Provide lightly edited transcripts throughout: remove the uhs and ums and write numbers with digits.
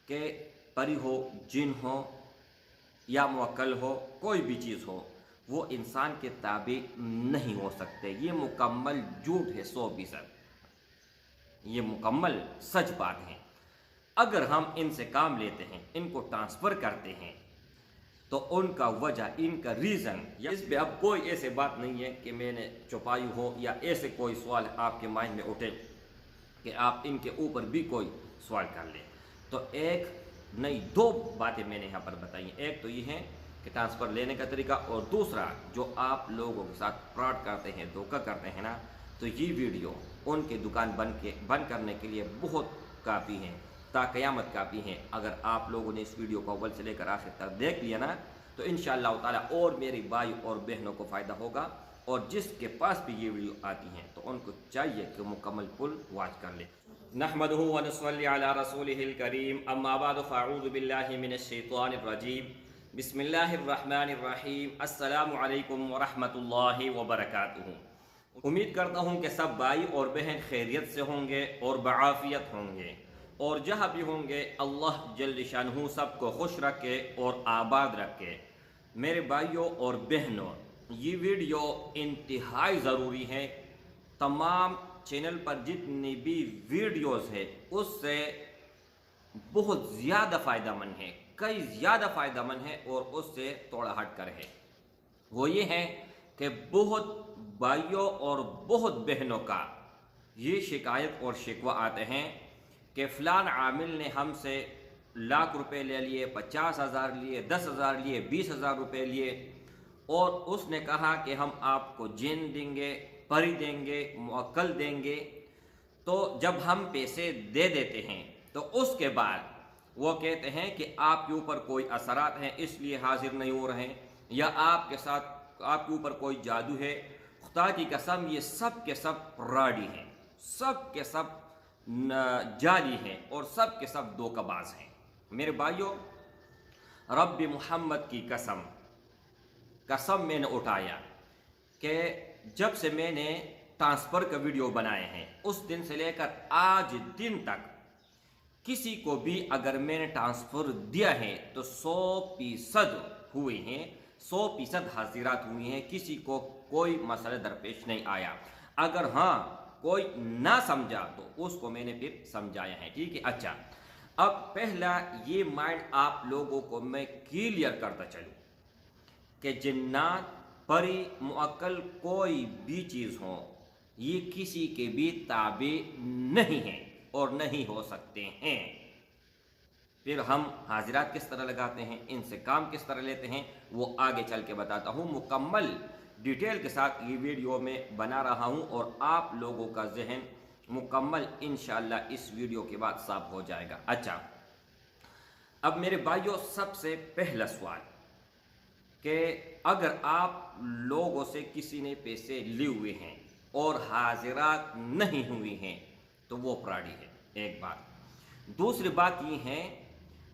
कि परी हो, जिन हो या मुवक्कल हो, कोई भी चीज़ हो, वो इंसान के ताबे नहीं हो सकते। ये मुकम्मल झूठ है, 100%। ये मुकम्मल सच बात है। अगर हम इनसे काम लेते हैं, इनको ट्रांसफ़र करते हैं, तो उनका वजह, इनका रीज़न, या इस पे अब कोई ऐसे बात नहीं है कि मैंने छुपाई हो या ऐसे कोई सवाल आपके माइंड में उठे कि आप इनके ऊपर भी कोई सवाल कर लें। तो एक नहीं, दो बातें मैंने यहाँ पर बताई हैं। एक तो ये है कि ट्रांसफ़र लेने का तरीका, और दूसरा जो आप लोगों के साथ फ्रॉड करते हैं, धोखा करते हैं ना, तो ये वीडियो उनकी दुकान बंद करने के लिए बहुत काफ़ी है, क़यामत काफ़ी है। अगर आप लोगों ने इस वीडियो को अव्वल से लेकर आखिर तक देख लिया ना, तो इंशाअल्लाह ताला और मेरी भाई और बहनों को फ़ायदा होगा, और जिसके पास भी ये वीडियो आती हैं तो उनको चाहिए कि मुकम्मल फुल वॉच कर ले। नहमदुहु व नसल्ली अला रसूलिहिल करीम, अम्मा बाद, फ़अऊज़ु बिल्लाहि मिनश शैतानिर रजीम, बिस्मिल्लाहिर रहमानिर रहीम, अस्सलामु अलैकुम व रहमतुल्लाहि व बरकातुहू। उम्मीद करता हूँ कि सब भाई और बहन खैरियत से होंगे और बआफियत होंगे, और जहाँ भी होंगे अल्लाह जल्ल शानहू सबको खुश रखे और आबाद रखे। मेरे भाइयों और बहनों, ये वीडियो इंतहाई ज़रूरी है। तमाम चैनल पर जितनी भी वीडियोस है उससे बहुत ज़्यादा फ़ायदेमंद है, कई ज़्यादा फ़ायदेमंद है, और उससे थोड़ा हट कर है। वो ये है कि बहुत भाइयों और बहुत बहनों का ये शिकायत और शिकवा आते हैं कि फ़लान आमिल ने हमसे लाख रुपए ले लिए, 50,000 लिए, 10,000 लिए, 20,000 रुपये लिए, और उसने कहा कि हम आपको जिन देंगे, परी देंगे, मुअक्कल देंगे। तो जब हम पैसे दे देते हैं तो उसके बाद वो कहते हैं कि आपके ऊपर कोई असरात हैं इसलिए हाजिर नहीं हो रहे हैं, या आपके साथ आपके ऊपर कोई जादू है। खुदा की कसम, ये सब के सब फ्रॉडी हैं, सब के सब जाली हैं, और सब के सब धोखाबाज हैं। मेरे भाइयों, रब्बी मोहम्मद की कसम मैंने उठाया कि जब से मैंने ट्रांसफ़र का वीडियो बनाए हैं उस दिन से लेकर आज दिन तक किसी को भी अगर मैंने ट्रांसफ़र दिया है तो 100% हुए हैं, 100% हाजिरात हुई हैं, किसी को कोई मसला दरपेश नहीं आया। अगर हाँ कोई ना समझा तो उसको मैंने फिर समझाया है, ठीक है। अच्छा, अब पहला ये माइंड आप लोगों को मैं क्लियर करता चलूँ कि जिन्नात, परी, मुअक्कल कोई भी चीज़ हो, ये किसी के भी ताबे नहीं हैं और नहीं हो सकते हैं। फिर हम हाजिरात किस तरह लगाते हैं, इनसे काम किस तरह लेते हैं, वो आगे चल के बताता हूँ। मुकम्मल डिटेल के साथ ये वीडियो में बना रहा हूँ, और आप लोगों का जहन मुकम्मल इंशाअल्लाह इस वीडियो के बाद साफ हो जाएगा। अच्छा, अब मेरे भाइयों, सबसे पहला सवाल कि अगर आप लोगों से किसी ने पैसे लिए हुए हैं और हाजिरात नहीं हुई हैं तो वो फ्रॉडी है, एक बात। दूसरी बात ये है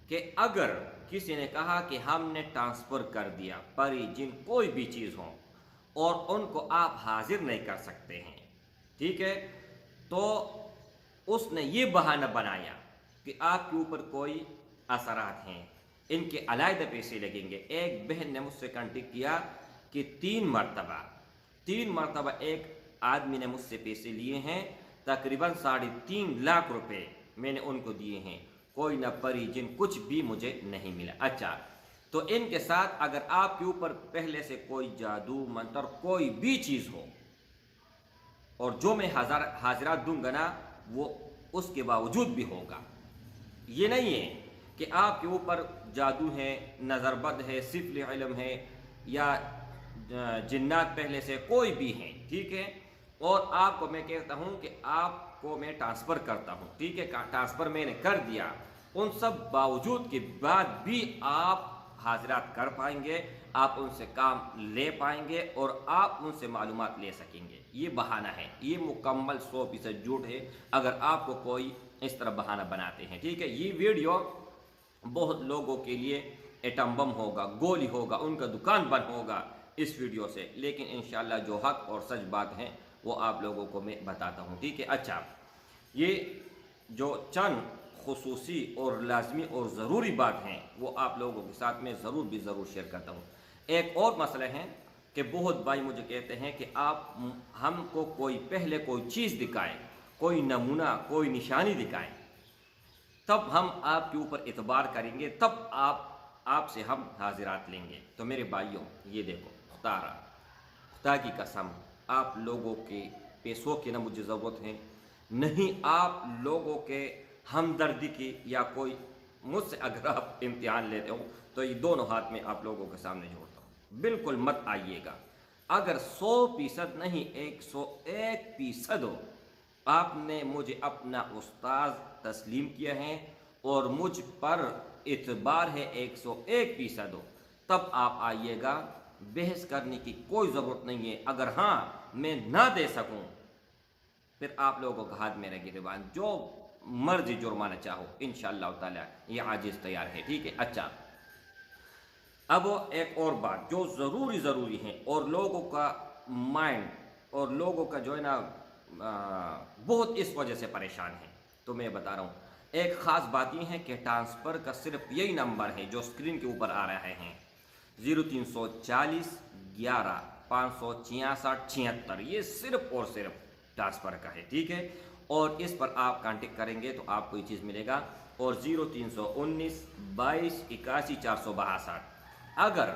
कि अगर किसी ने कहा कि हमने ट्रांसफ़र कर दिया, परी, जिन, कोई भी चीज़ हो, और उनको आप हाजिर नहीं कर सकते हैं, ठीक है, तो उसने ये बहाना बनाया कि आपके ऊपर कोई असरात हैं, इनके अलग पैसे लगेंगे। एक बहन ने मुझसे कांटेक्ट किया कि 3 मरतबा एक आदमी ने मुझसे पैसे लिए हैं, तकरीबन 3.5 लाख रुपए मैंने उनको दिए हैं, कोई ना परी, जिन, कुछ भी मुझे नहीं मिला। अच्छा, तो इनके साथ अगर आपके ऊपर पहले से कोई जादू, मंत्र, कोई भी चीज़ हो, और जो मैं हाजिरात दूंगा ना वो उसके बावजूद भी होगा। ये नहीं है कि आपके ऊपर जादू है, नज़रबद है, सिफल इल्म है, या जिन्नात पहले से कोई भी हैं, ठीक है, और आपको मैं कहता हूँ कि आपको मैं ट्रांसफ़र करता हूँ, ठीक है, ट्रांसफ़र मैंने कर दिया, उन सब बावजूद के बाद भी आप हाजिरात कर पाएंगे, आप उनसे काम ले पाएंगे, और आप उनसे मालूमात ले सकेंगे। ये बहाना है, ये मुकम्मल 100% झूठ है अगर आपको कोई इस तरह बहाना बनाते हैं, ठीक है। ये वीडियो बहुत लोगों के लिए एटम बम होगा, गोली होगा, उनका दुकान बंद होगा इस वीडियो से, लेकिन इंशाअल्लाह जो हक और सच बात है वो आप लोगों को मैं बताता हूँ, ठीक है। अच्छा, ये जो चंद खुसूसी और लाजमी और ज़रूरी बात हैं वो आप लोगों के साथ में ज़रूर शेयर करता हूँ। एक और मसला है कि बहुत भाई मुझे कहते हैं कि आप हमको पहले कोई चीज़ दिखाएं, कोई नमूना, कोई निशानी दिखाएं, तब हम आपके ऊपर एतबार करेंगे, तब आपसे हम हाजिरात लेंगे। तो मेरे भाइयों, ये देखो, खुदा की कसम, आप लोगों के पैसों की ना मुझे ज़रूरत है, नहीं आप लोगों के हमदर्दी की, या कोई मुझसे अगर आप इम्तिहान लेते हो तो ये दोनों हाथ में आप लोगों के सामने जोड़ता हूँ। बिल्कुल मत आइएगा। अगर 100% नहीं 101% हो, आपने मुझे अपना उस्ताद तस्लीम किया है और मुझ पर इतबार है 101% हो, तब आप आइएगा। बहस करने की कोई ज़रूरत नहीं है। अगर हाँ मैं ना दे सकूं, फिर आप लोगों को हाथ में रखी रिवान, जो मर्जी जुर्माना चाहो, इंशाअल्लाह ताला ये आजिज़ तैयार है। ठीक है। अच्छा, अब एक और बात जो ज़रूरी है, और लोगों का माइंड और लोगों का जो है ना बहुत इस वजह से परेशान है, तो मैं बता रहा हूँ। एक ख़ास बात यह है कि ट्रांसफ़र का सिर्फ यही नंबर है जो स्क्रीन के ऊपर आ रहे हैं, 0340 11 566 76, ये सिर्फ और सिर्फ ट्रांसफ़र का है। ठीक है। और इस पर आप कांटेक्ट करेंगे तो आपको ये चीज़ मिलेगा। और 0319 22 81 462, अगर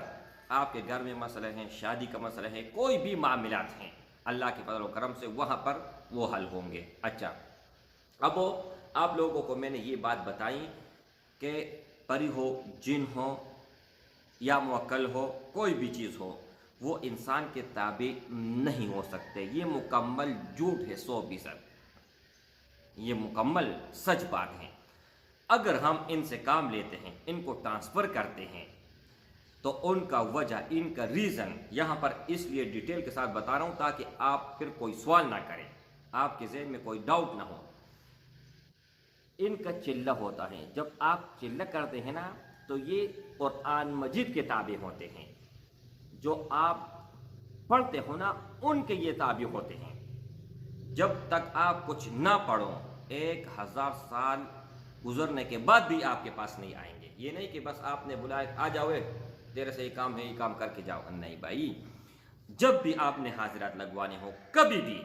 आपके घर में मसला है, शादी का मसला है, कोई भी मामलात हैं, अल्लाह के फजल व करम से वहाँ पर वो हल होंगे। अच्छा, अब आप लोगों को मैंने ये बात बताई कि परी हो, जिन हो या मुवक्कल हो, कोई भी चीज़ हो, वो इंसान के ताबे नहीं हो सकते। ये मुकम्मल झूठ है, 100%। ये मुकम्मल सच बात है। अगर हम इनसे काम लेते हैं, इनको ट्रांसफ़र करते हैं, तो उनका वजह, इनका रीज़न यहाँ पर इसलिए डिटेल के साथ बता रहा हूँ ताकि आप फिर कोई सवाल ना करें, आपके ज़हन में कोई डाउट ना हो। इनका चिल्ला होता है, जब आप चिल्ला करते हैं ना, तो ये कुरान मजीद के ताबे होते हैं, जो आप पढ़ते हो ना उनके ये ताबे होते हैं। जब तक आप कुछ ना पढ़ो, 1000 साल गुजरने के बाद भी आपके पास नहीं आएंगे। ये नहीं कि बस आपने बुलाया, आ जाओ तेरे से ये काम है, ये काम करके जाओ। नहीं भाई, जब भी आपने हाजिरात लगवाने हो कभी भी,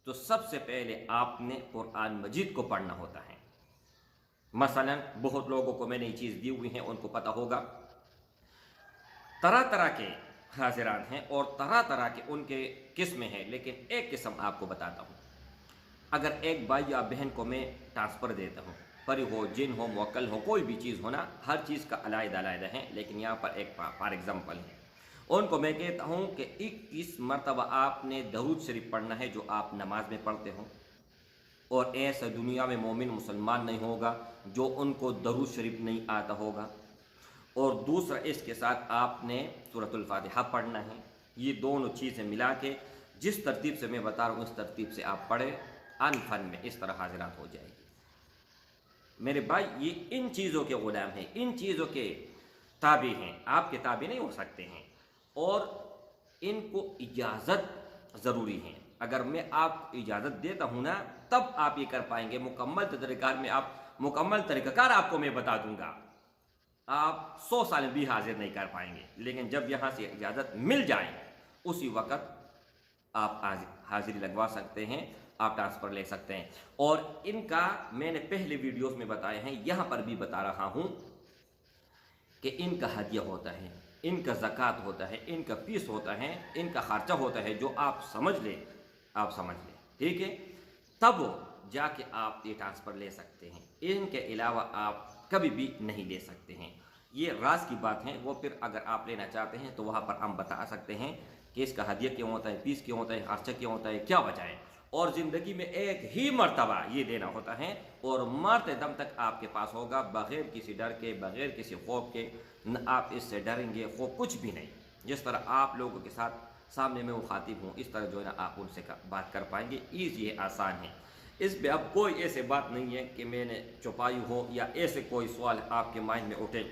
तो सबसे पहले आपने कुरान मजीद को पढ़ना होता है। मसलन बहुत लोगों को मैंने ये चीज़ दी हुई है, उनको पता होगा, तरह तरह के हाजिरात हैं और तरह तरह के उनके किस्में हैं, लेकिन एक किस्म आपको बताता हूँ। अगर एक भाई या बहन को मैं ट्रांसफ़र देता हूँ, परी हो, जिन हो, मुवक्कल हो, कोई भी चीज़ हो ना, हर चीज़ का अलग है, लेकिन यहाँ पर एक फॉर एग्ज़ाम्पल है, उनको मैं कहता हूँ कि 21 मरतबा आपने दरूद शरीफ पढ़ना है जो आप नमाज में पढ़ते हो, और ऐसा दुनिया में मोमिन मुसलमान नहीं होगा जो उनको दरूद शरीफ नहीं आता होगा। और दूसरा, इसके साथ आपने सूरतुल फातिहा पढ़ना है। ये दोनों चीज़ें मिला के जिस तरतीब से मैं बता रहा हूँ, उस तरतीब से आप पढ़े, अनफन में इस तरह हाजिरात हो जाएगी। मेरे भाई, ये इन चीज़ों के गुलाम हैं, इन चीज़ों के ताबे हैं, आपके ताबे नहीं हो सकते हैं, और इनको इजाज़त ज़रूरी है। अगर मैं आप इजाज़त देता हूँ ना, तब आप ये कर पाएंगे। मुकम्मल तरीक़ाकार में मुकम्मल तरीक़ाकार आपको मैं बता दूँगा, आप 100 साल भी हाजिर नहीं कर पाएंगे। लेकिन जब यहाँ से इजाज़त मिल जाए, उसी वक़्त आप हाजिरी लगवा सकते हैं, आप ट्रांसफ़र ले सकते हैं। और इनका मैंने पहले वीडियोस में बताया है, यहाँ पर भी बता रहा हूँ कि इनका हदिया होता है, इनका ज़कात होता है, इनका फीस होता है, इनका ख़र्चा होता है, जो आप समझ लें, ठीक है, तब जाके आप ये ट्रांसफ़र ले सकते हैं। इनके अलावा आप कभी भी नहीं ले सकते हैं। ये राज की बात है, वो फिर अगर आप लेना चाहते हैं तो वहाँ पर हम बता सकते हैं कि इसका हदिया क्यों होता है, फीस क्यों होता है, खर्चा क्यों होता है, क्या वजह है। और ज़िंदगी में एक ही मर्तबा ये देना होता है, और मरते दम तक आपके पास होगा, बग़ैर किसी डर के, बग़ैर किसी खौफ के। न आप इससे डरेंगे, खौफ कुछ भी नहीं। जिस तरह आप लोगों के साथ सामने में मुखातिब हूँ, इस तरह जो है ना आप उनसे बात कर पाएंगे। ईज़ी है, आसान है। इस पर अब कोई ऐसे बात नहीं है कि मैंने छुपाई हो, या ऐसे कोई सवाल आपके माइंड में उठे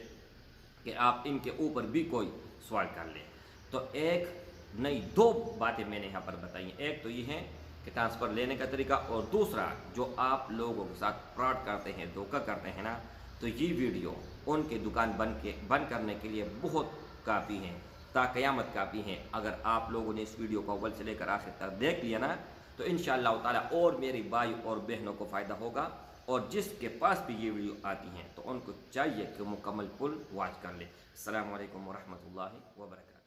कि आप इनके ऊपर भी कोई सवाल कर लें। तो एक नहीं, 2 बातें मैंने यहाँ पर बताई हैं। एक तो ये है کہ ٹرانسفر لینے کا طریقہ، اور دوسرا جو آپ لوگوں کے ساتھ فراڈ کرتے ہیں، دھوکہ کرتے ہیں نا، تو یہ ویڈیو ان کی دکان بند کرنے کے لیے بہت کافی ہیں، تا قیامت کافی ہیں۔ اگر آپ لوگوں نے اس ویڈیو کو اول سے لے کر آخر تک دیکھ لیا نا، تو انشاءاللہ تعالیٰ اور میری بھائی اور بہنوں کو فائدہ ہوگا، اور جس کے پاس بھی یہ ویڈیو آتی ہیں تو ان کو چاہیے کہ مکمل فل واچ کر لے۔ السلام علیکم ورحمۃ اللہ وبرکاتہ۔